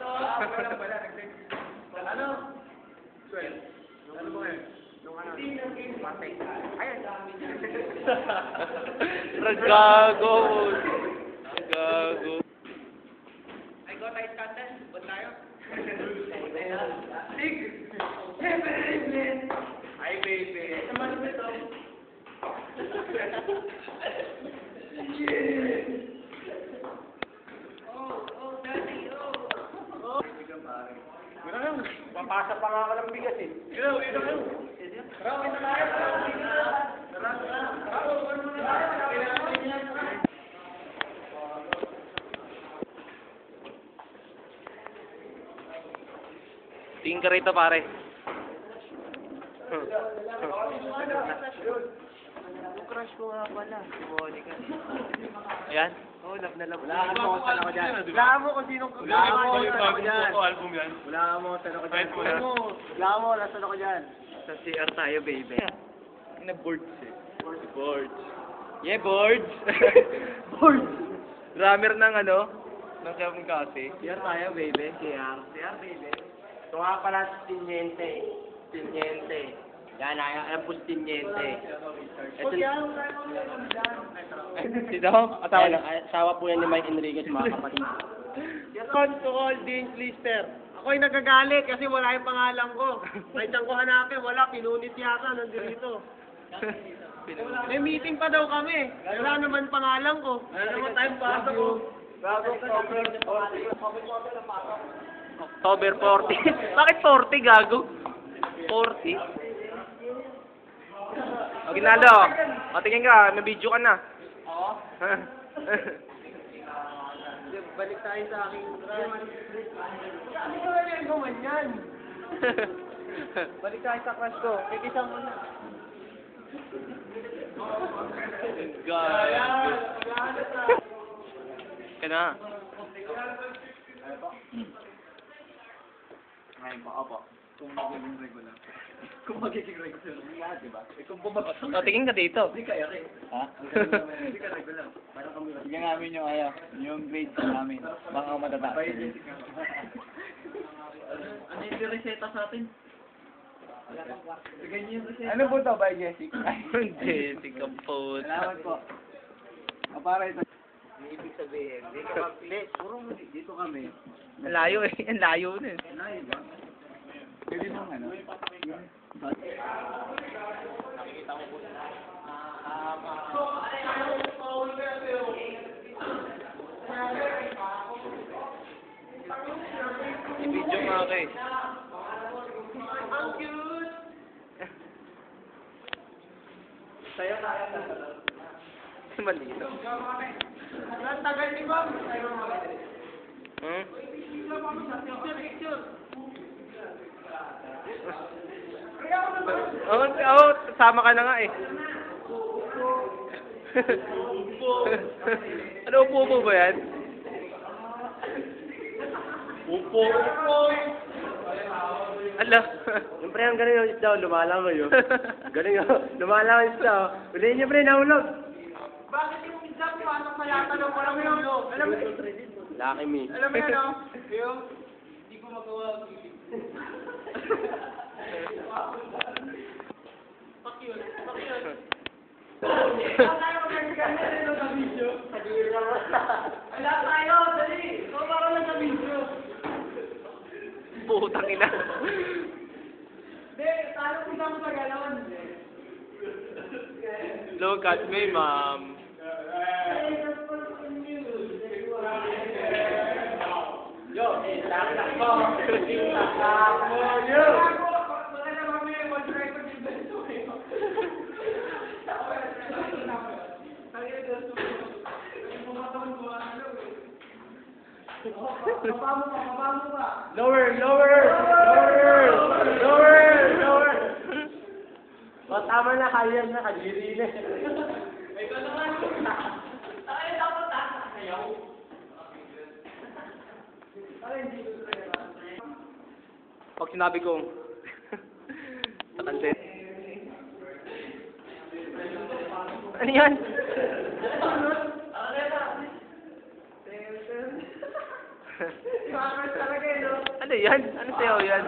Walang pala. Ano? 12. Ano ba ngayon? Yung ano? Matay. Ayan. Gago. Gago. Ay, go tayo scandal. Ba't tayo? Sig! Ay, baby. Naman mo ito. Papasa pa nga ka ng bigas eh. Ikaw, ito kayo. Tara, ito tayo. Tingin ka rito, pare. Crush ko nga pala. Monica. Ayan. Oh, love na love. Wala mo kung saan ako dyan. Wala mo kung sinong wala mo kung saan ako dyan. Album yan. Wala mo kung saan ako dyan. Wala mo kung saan ako dyan. Sa CR tayo, baby. Na-boards eh. Boards. Yeah, boards. Boards. Drummer ng ano? Ng Kevin Kasi. CR tayo, baby. CR, baby. Ito nga pala si Tiniente. Tiniente. Yan, ayan po si Tiniente. Ito Sino? asawa po yan ni Mike Enriquez, mga kapatid. Yes, on to all Dean Lister. Ako'y nagagalit kasi wala yung pangalan ko. May tiyang ko hanapin, wala, pinunit yata, nandito. May meeting pa daw kami. Wala naman pangalan ko. Wala naman tayong pasok ko. October 40. Bakit 40, gago? 40? O, Ginaldo. O, tingin ka. May video ka na. Oo. Balik tayo sa aking crush. Ano ba yan naman yan? Balik tayo sa crush ko. Kikisang mo na. God. Ka na. Ngayon pa, opo. Kung magiging regular. Kung magiging regular, nga, diba? Kung bumabasok. O, tingin ka dito. Hindi kaya rin. Ha? Hindi ka regular. Parang kami. Bigyan namin yung grades namin. Baka matataas. Ano yung reseta sa atin? Bigyan niyo yung reseta. Ano po to by Jessic? Jessica po. Salamat po. O para ito. Ibig sabihin, hindi, puro dito kami. Ang layo eh. Ang layo na eh. Layo ba? Pwede mong ano? I-video nga ako eh. Ang cute! Saya kaya na. Malito. Ang tagal ni Bob. Hmm? Picture. Oo, sama ka na nga eh. Ano, upo ba yan? Upo. Ala. Siyempre, ang galing yung isda, lumalangoy yun. Galing yun, lumalangoy yung isda. Ulihin niyo, pre, nahulog. Bakit yung isda, pasok sa lata ng walang hulog? Alam mo, Lucky me. Alam mo yun, no? Yung, hindi ko magawa. Fuck you. Tayo mag-ganda sa video. Wala tayo, dali. So, parang nag-video. Putang ina. Hindi, tayo kita mo sa galon. Look at me, ma'am. Yo, lakak mo. Lakak mo, yo. Baka naman may mag-record yung beso eh. Kapamo pa. Lower. O, tama na, kaya na, kadiri na. Ito naman. Ay, dapat tasa kayo. Pag sinabi kong sa content. Ano yan? Ano yan? Ano sayaw yan?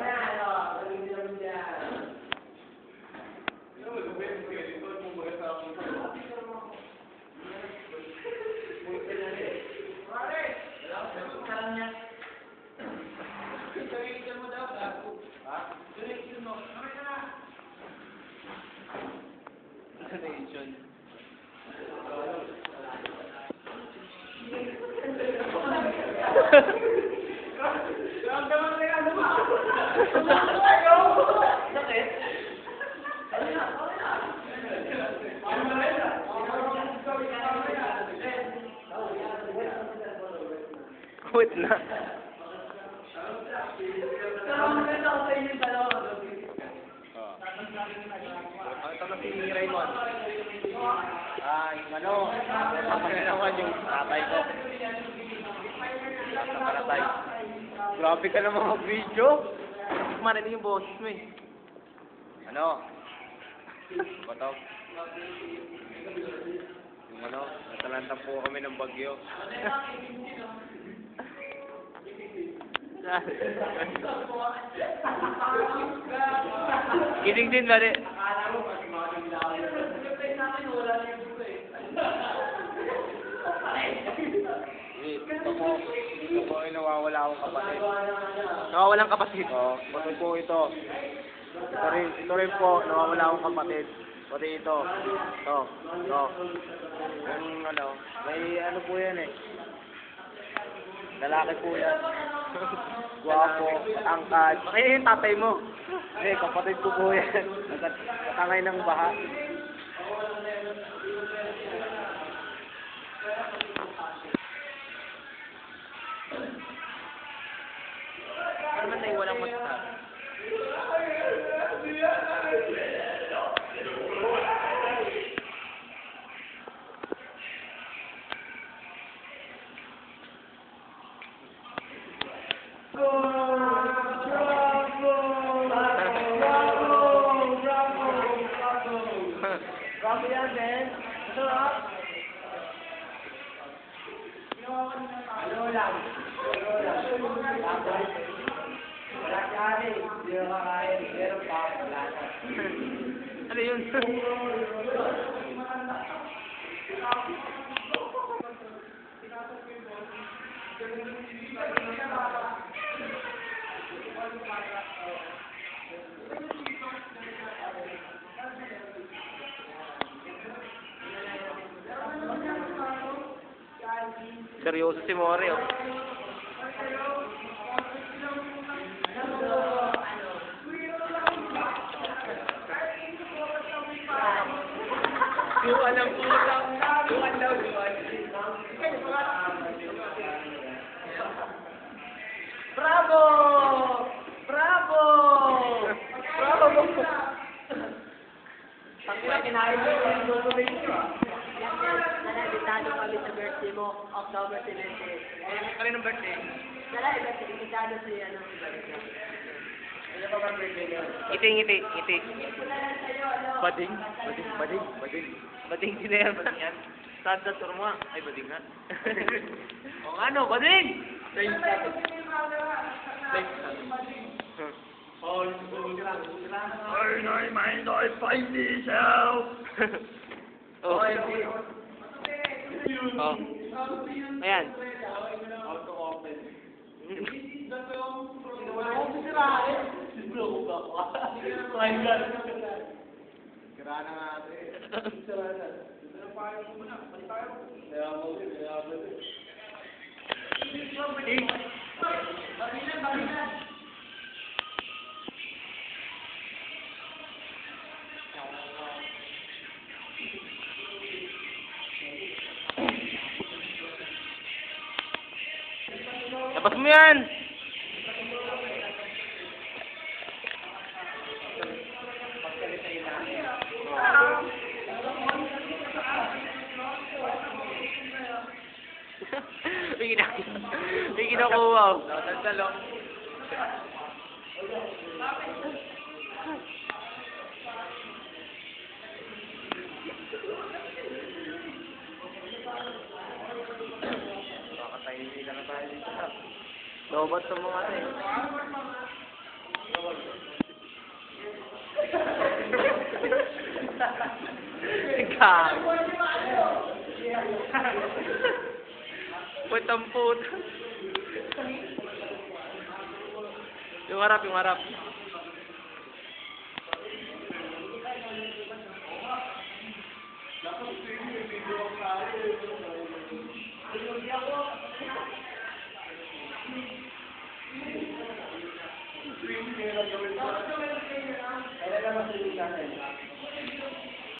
Donation. Quit na. Ito na si Raymond. Ano? Kapag yung tatay ko. Nakaparatay. Grabe ka naman mag-video. Marinig yung boses mo eh. Ano? Bato? Yung ano? Natalanta po kami ng bagyo. Kidding din, mali. Ito po ay nawawala akong kapatid. Nawawalang kapatid. Oo, pati po ito. Ito rin po, nawawala akong kapatid. Pati ito. Ito. Yung ano, may ano po yan eh. Lalaki po yan. Guwapo, angkad. Kaya yung tatay mo. Hindi, kapatid ko po yan. Nakatangay ng baha. Ano man tayo walang masasabi? Bravo yan, Ben. Masarap. Ano lang? Wala kaya. Hindi mo kakain. Pero pa, wala na. Ano yun? Seryoso si Mori, oh. Yung alam ko lang. Yung alam ko. Bravo! Bravo! Bravo! Pag kinain mo yung donation. Invitado kami sa birthday mo, October 17. Kaninong birthday? Dala, invitado si ano, si Barika. Ano pa ba birthday niyo? Ngiti. Bading. Bading sila yan. Santa Turma. Ay, bading nga. O ano, bading! Oh. Oh. Ayan. Kira na nga ate. Labas mo yan! May kinukuha. Nadaldalo. Nakakatahimik na tayo dito. Lobat sa mga ano eh. Ikaw. Putang puta. Yung harap, yung harap. Hindi ako